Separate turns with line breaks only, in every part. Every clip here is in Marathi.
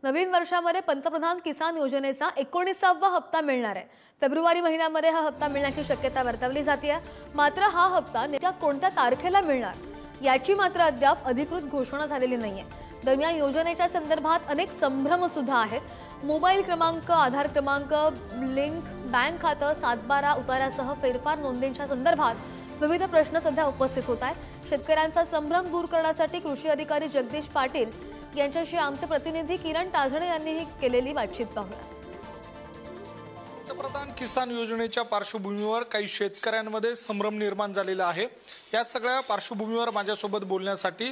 नवीन वर्षामध्ये पंतप्रधान किसान योजनेचा 19वा हप्ता मिळणार आहे। फेब्रुवारी महिन्यामध्ये हा हप्ता मिळण्याची शक्यता वर्तवली जाते। मात्र हा हप्ता नेमक्या कोणत्या तारखेला मिळणार याची मात्र अद्याप अधिकृत घोषणा झालेली नाहीये। दरम्यान योजनेच्या संदर्भात अनेक संभ्रम सुद्धा आहेत। मोबाईल क्रमांक, आधार क्रमांक लिंक, बँक खातं, 7/12 उतार्यासह फेरफार नोंदींच्या संदर्भात विविध प्रश्न सध्या उपस्थित होत आहेत। शेतकऱ्यांचा संभ्रम दूर करण्यासाठी कृषी अधिकारी जगदीश पाटील यांच्याशी आमचे प्रतिनिधी किरण ताजणे यांनी केलेली बातचीत पाहूया।
पंतप्रधान किसान योजनेच्या पार्श्वभूमीवर काही शेतकऱ्यांमध्ये संभ्रम निर्माण झालेला आहे। या सगळ्या पार्श्वभूमीवर माझ्यासोबत बोलण्यासाठी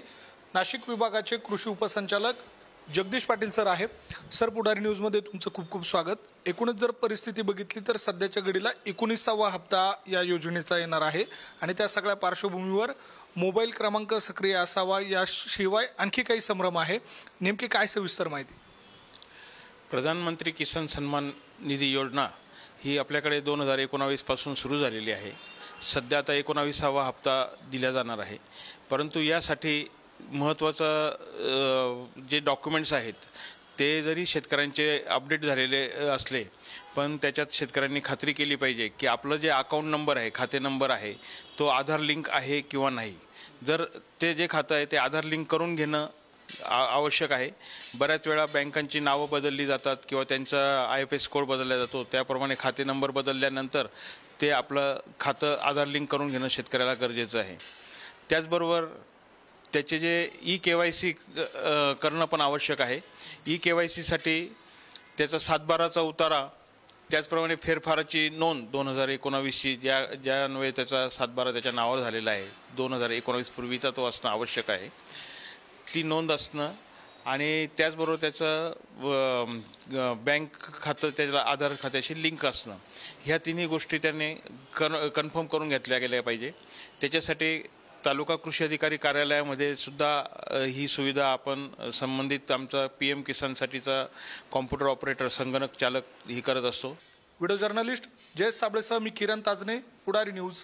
नाशिक विभागाचे कृषी उपसंचालक जगदीश पाटील सर आहे। सर, पुढारी न्यूज मध्ये तुमचं खूप खूप स्वागत। एकूणच जर परिस्थिती बघितली तर सध्याच्या घडीला 19वा हप्ता या योजनेचा येणार आहे आणि त्या सगळ्या पार्श्वभूमीवर मोबाईल क्रमांक सक्रिय असावा याशिवाय आणखी काही संभ्रम आहे। नेमकी काय सविस्तर माहिती?
प्रधानमंत्री किसान सन्मान निधी योजना ही आपल्याकडे 2019 पासून सुरू झालेली आहे। सध्या आता 19वा हप्ता दिला जाणार आहे, परंतु यासाठी महत्त्वाचं जे डॉक्युमेंट्स आहेत ते जरी शेतकऱ्यांचे अपडेट झालेले असले पण त्याच्यात शेतकऱ्यांनी खात्री केली पाहिजे की आपलं जे अकाउंट नंबर आहे, खाते नंबर आहे, तो आधार लिंक आहे किंवा नाही। जर ते जे खातं आहे ते आधार लिंक करून घेणं आवश्यक आहे। बऱ्याच वेळा बँकांची नावं बदलली जातात किंवा त्यांचा IFS कोड बदलला जातो, त्याप्रमाणे खाते नंबर बदलल्यानंतर ते आपलं खातं आधार लिंक करून घेणं शेतकऱ्याला गरजेचं आहे। त्याचबरोबर त्याचे जे E-KYC करणं पण आवश्यक आहे। E-KYC साठी त्याचा 7/12चा उतारा, त्याचप्रमाणे फेरफाराची नोंद 2019ची ज्यान्वये त्याचा 7/12 त्याच्या नावावर झालेला आहे, 2019 पूर्वीचा तो असणं आवश्यक आहे, ती नोंद असणं आणि त्याचबरोबर त्याचं बँक खातं त्याला आधार खात्याशी लिंक असणं, ह्या तिन्ही गोष्टी त्यांनी कन्फर्म करून घेतल्या गेल्या पाहिजे। त्याच्यासाठी तालुका कृषी अधिकारी कार्यालयामध्ये सुद्धा ही सुविधा आपण संबंधित आमचा PM किसानसाठीचा कॉम्प्युटर ऑपरेटर, संगणक चालक ही करत असतो।
व्हिडिओ जर्नलिस्ट जयेश साबळेसह मी किरण ताजणे, पुढारी न्यूज।